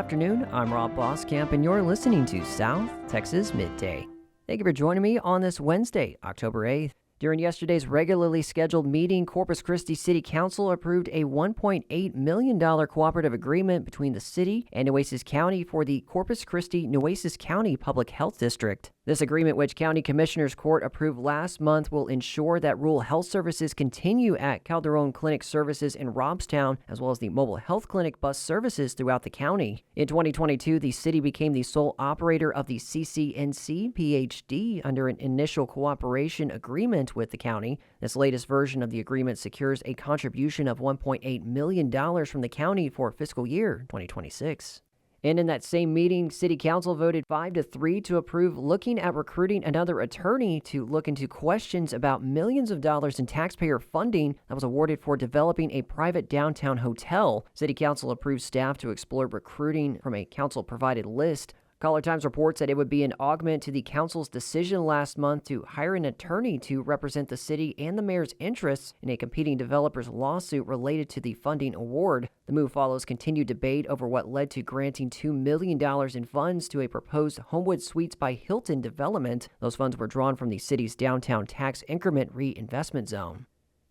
afternoon. I'm Robb Boskamp, and you're listening to South Texas Midday. Thank you for joining me on this Wednesday, October 8th. During yesterday's regularly scheduled meeting, Corpus Christi City Council approved a $1.8 million cooperative agreement between the city and Nueces County for the Corpus Christi Nueces County Public Health District. This agreement, which County Commissioners Court approved last month, will ensure that rural health services continue at Calhoun Clinic services in Robstown, as well as the mobile health clinic bus services throughout the county. In 2022, the city became the sole operator of the CCNC PhD under an initial cooperation agreement with the county. This latest version of the agreement secures a contribution of $1.8 million from the county for fiscal year 2026. And in that same meeting, City Council voted 5-3 to approve looking at recruiting another attorney to look into questions about millions of dollars in taxpayer funding that was awarded for developing a private downtown hotel. City Council approved staff to explore recruiting from a council-provided list. Caller Times reports that it would be an augment to the council's decision last month to hire an attorney to represent the city and the mayor's interests in a competing developer's lawsuit related to the funding award. The move follows continued debate over what led to granting $2 million in funds to a proposed Homewood Suites by Hilton development. Those funds were drawn from the city's downtown tax increment reinvestment zone.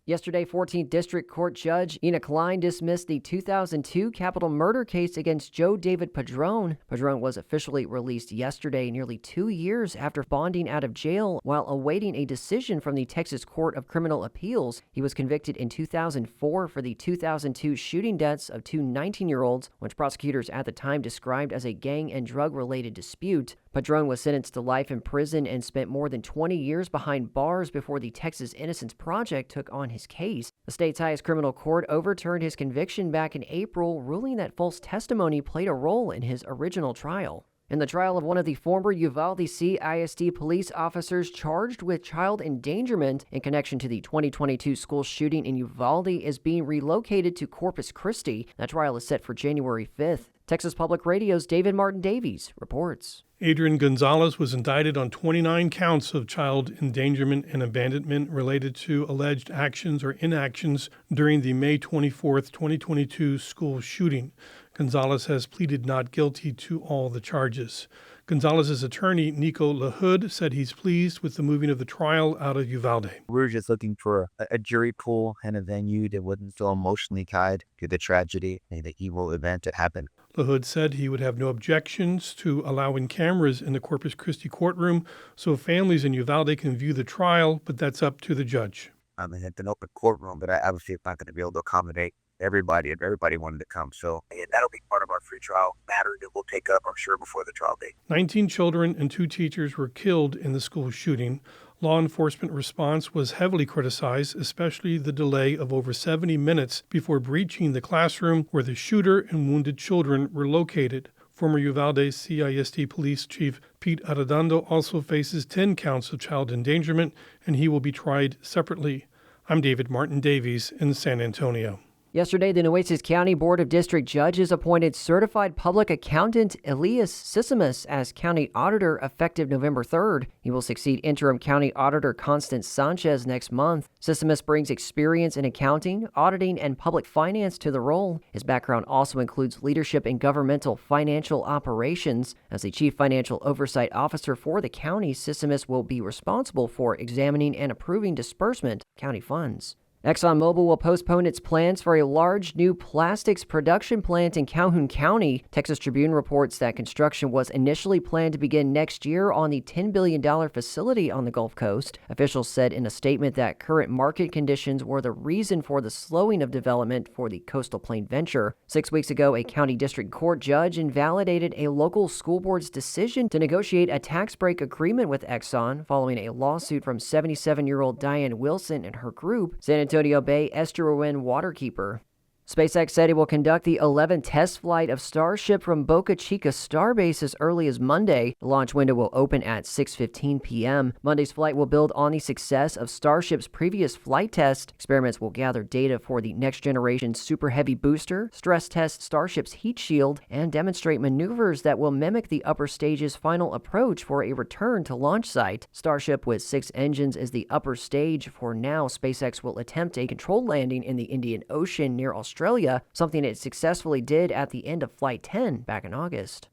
Yesterday, 14th District Court Judge Ina Klein dismissed the 2002 capital murder case against Joe David Padron. Padron was officially released yesterday, nearly 2 years after bonding out of jail while awaiting a decision from the Texas Court of Criminal Appeals. He was convicted in 2004 for the 2002 shooting deaths of two 19-year-olds, which prosecutors at the time described as a gang and drug-related dispute. Padron was sentenced to life in prison and spent more than 20 years behind bars before the Texas Innocence Project took on his case. The state's highest criminal court overturned his conviction back in April, ruling that false testimony played a role in his original trial. And the trial of one of the former Uvalde CISD police officers charged with child endangerment in connection to the 2022 school shooting in Uvalde is being relocated to Corpus Christi. That trial is set for January 5th. Texas Public Radio's David Martin Davies reports. Adrian Gonzalez was indicted on 29 counts of child endangerment and abandonment related to alleged actions or inactions during the May 24, 2022 school shooting. Gonzalez has pleaded not guilty to all the charges. Gonzalez's attorney, Nico LaHood, said he's pleased with the moving of the trial out of Uvalde. We were just looking for a jury pool and a venue that wasn't so emotionally tied to the tragedy and the evil event that happened. LaHood said he would have no objections to allowing cameras in the Corpus Christi courtroom so families in Uvalde can view the trial, but that's up to the judge. It's an open courtroom, but I obviously am not going to be able to accommodate everybody if everybody wanted to come. So that'll be part of our free trial matter that we'll take up, I'm sure, before the trial date. 19 children and 2 teachers were killed in the school shooting. Law enforcement response was heavily criticized, especially the delay of over 70 minutes before breaching the classroom where the shooter and wounded children were located. Former Uvalde CISD Police Chief Pete Arredondo also faces 10 counts of child endangerment, and he will be tried separately. I'm David Martin Davies in San Antonio. Yesterday, the Nueces County Board of District Judges appointed certified public accountant Elias Sissimus as county auditor effective November 3rd. He will succeed interim county auditor Constance Sanchez next month. Sissimus brings experience in accounting, auditing, and public finance to the role. His background also includes leadership in governmental financial operations. As the chief financial oversight officer for the county, Sissimus will be responsible for examining and approving disbursement of county funds. ExxonMobil will postpone its plans for a large new plastics production plant in Calhoun County. Texas Tribune reports that construction was initially planned to begin next year on the $10 billion facility on the Gulf Coast. Officials said in a statement that current market conditions were the reason for the slowing of development for the Coastal Plain venture. 6 weeks ago, a county district court judge invalidated a local school board's decision to negotiate a tax break agreement with Exxon following a lawsuit from 77-year-old Diane Wilson and her group, San Antonio Bay Estuarine Waterkeeper. SpaceX said it will conduct the 11th test flight of Starship from Boca Chica Starbase as early as Monday. The launch window will open at 6:15 p.m. Monday's flight will build on the success of Starship's previous flight test. Experiments will gather data for the next-generation Super Heavy booster, stress test Starship's heat shield, and demonstrate maneuvers that will mimic the upper stage's final approach for a return to launch site. Starship with 6 engines is the upper stage. For now, SpaceX will attempt a controlled landing in the Indian Ocean near Australia Australia, something it successfully did at the end of Flight 10 back in August.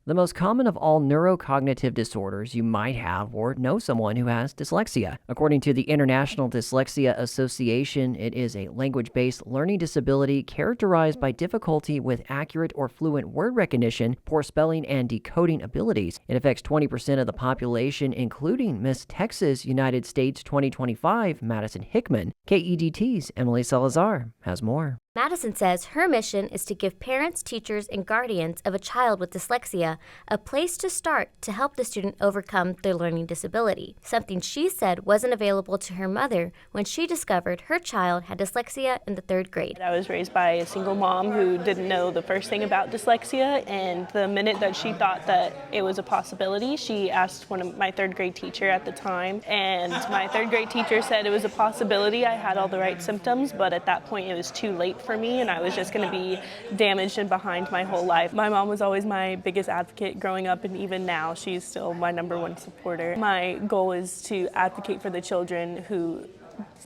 The most common of all neurocognitive disorders you might have or know someone who has dyslexia. According to the International Dyslexia Association, it is a language-based learning disability characterized by difficulty with accurate or fluent word recognition, poor spelling, and decoding abilities. It affects 20% of the population, including Miss Texas United States 2025, Madison Hickman. KEDT's Emily Salazar has more. Madison says her mission is to give parents, teachers, and guardians of a child with dyslexia a place to start to help the student overcome their learning disability, something she said wasn't available to her mother when she discovered her child had dyslexia in the 3rd grade. I was raised by a single mom who didn't know the first thing about dyslexia, and the minute that she thought that it was a possibility, she asked one of my 3rd grade teacher at the time, and my 3rd grade teacher said it was a possibility. I had all the right symptoms, but at that point it was too late for me, and I was just going to be damaged and behind my whole life. My mom was always my biggest advocate growing up, and even now she's still my #1 supporter. My goal is to advocate for the children who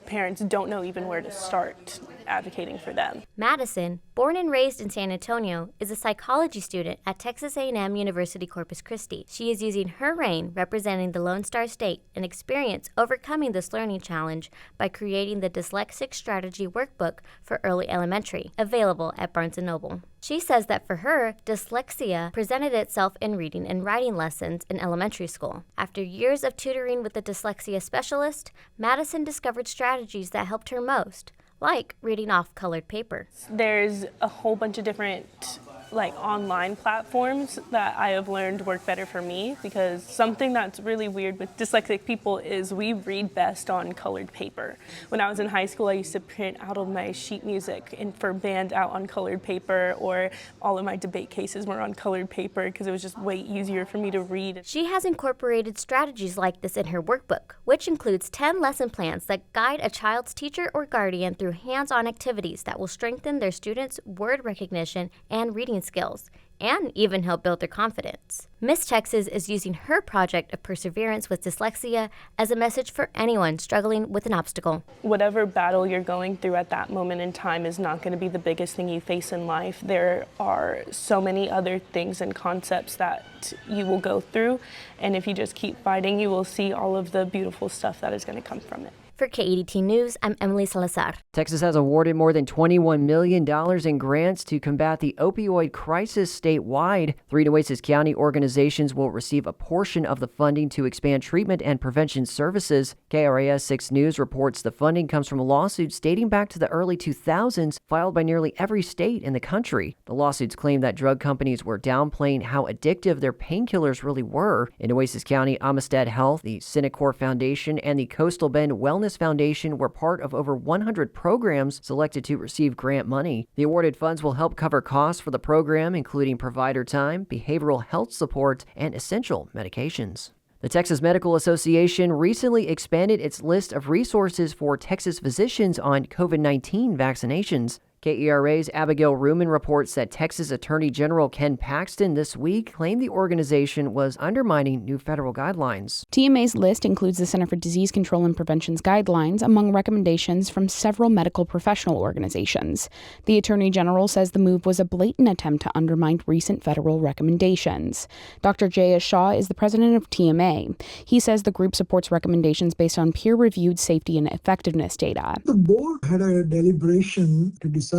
parents don't know even where to start advocating for them. Madison, born and raised in San Antonio, is a psychology student at Texas A&M University Corpus Christi. She is using her reign representing the Lone Star State and experience overcoming this learning challenge by creating the Dyslexic Strategy Workbook for Early Elementary, available at Barnes & Noble. She says that for her, dyslexia presented itself in reading and writing lessons in elementary school. After years of tutoring with a dyslexia specialist, Madison discovered strategies that helped her most, like reading off colored paper. There's a whole bunch of different online platforms that I have learned work better for me, because something that's really weird with dyslexic people is we read best on colored paper. When I was in high school, I used to print out all my sheet music and for band out on colored paper, or all of my debate cases were on colored paper because it was just way easier for me to read. She has incorporated strategies like this in her workbook, which includes 10 lesson plans that guide a child's teacher or guardian through hands-on activities that will strengthen their students' word recognition and reading skills, and even help build their confidence. Miss Texas is using her project of perseverance with dyslexia as a message for anyone struggling with an obstacle. Whatever battle you're going through at that moment in time is not going to be the biggest thing you face in life. There are so many other things and concepts that you will go through, and if you just keep fighting, you will see all of the beautiful stuff that is going to come from it. For KEDT News, I'm Emily Salazar. Texas has awarded more than $21 million in grants to combat the opioid crisis statewide. 3 Nueces County organizations will receive a portion of the funding to expand treatment and prevention services. KRAS 6 News reports the funding comes from lawsuits dating back to the early 2000s filed by nearly every state in the country. The lawsuits claim that drug companies were downplaying how addictive their painkillers really were. In Nueces County, Amistad Health, the Synacor Foundation, and the Coastal Bend Wellness Foundation were part of over 100 programs selected to receive grant money. The awarded funds will help cover costs for the program, including provider time, behavioral health support, and essential medications. The Texas Medical Association recently expanded its list of resources for Texas physicians on COVID-19 vaccinations. KERA's Abigail Ruman reports that Texas Attorney General Ken Paxton this week claimed the organization was undermining new federal guidelines. TMA's list includes the Center for Disease Control and Prevention's guidelines among recommendations from several medical professional organizations. The Attorney General says the move was a blatant attempt to undermine recent federal recommendations. Dr. J.S. Shaw is the president of TMA. He says the group supports recommendations based on peer-reviewed safety and effectiveness data. The board had a deliberation to decide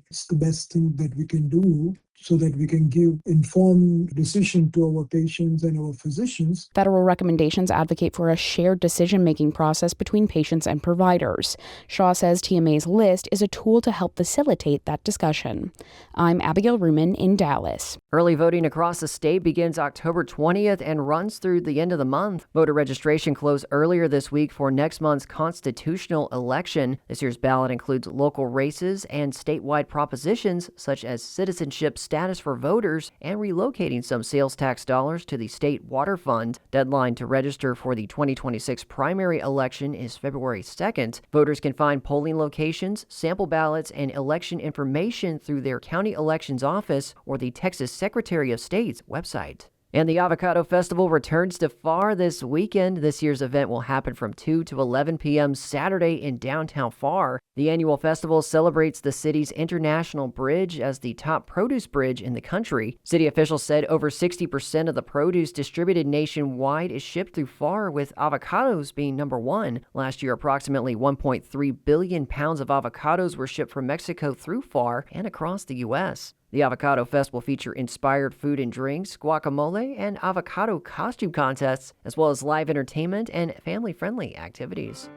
it's the best thing that we can do so that we can give informed decision to our patients and our physicians. Federal recommendations advocate for a shared decision-making process between patients and providers. Shaw says TMA's list is a tool to help facilitate that discussion. I'm Abigail Ruman in Dallas. Early voting across the state begins October 20th and runs through the end of the month. Voter registration closed earlier this week for next month's constitutional election. This year's ballot includes local races and statewide propositions such as citizenship status for voters and relocating some sales tax dollars to the state water fund. Deadline to register for the 2026 primary election is February 2nd. Voters can find polling locations, sample ballots, and election information through their county elections office or the Texas Secretary of State's website. And the Avocado Festival returns to Pharr this weekend. This year's event will happen from 2 to 11 p.m. Saturday in downtown Pharr. The annual festival celebrates the city's International Bridge as the top produce bridge in the country. City officials said over 60% of the produce distributed nationwide is shipped through Pharr, with avocados being number one. Last year, approximately 1.3 billion pounds of avocados were shipped from Mexico through Pharr and across the U.S. The Avocado Fest will feature inspired food and drinks, guacamole, and avocado costume contests, as well as live entertainment and family-friendly activities.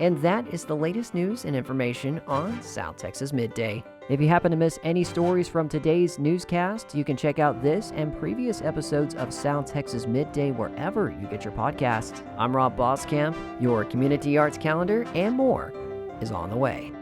And that is the latest news and information on South Texas Midday. If you happen to miss any stories from today's newscast, you can check out this and previous episodes of South Texas Midday wherever you get your podcasts. I'm Robb Boskamp. Your community arts calendar and more is on the way.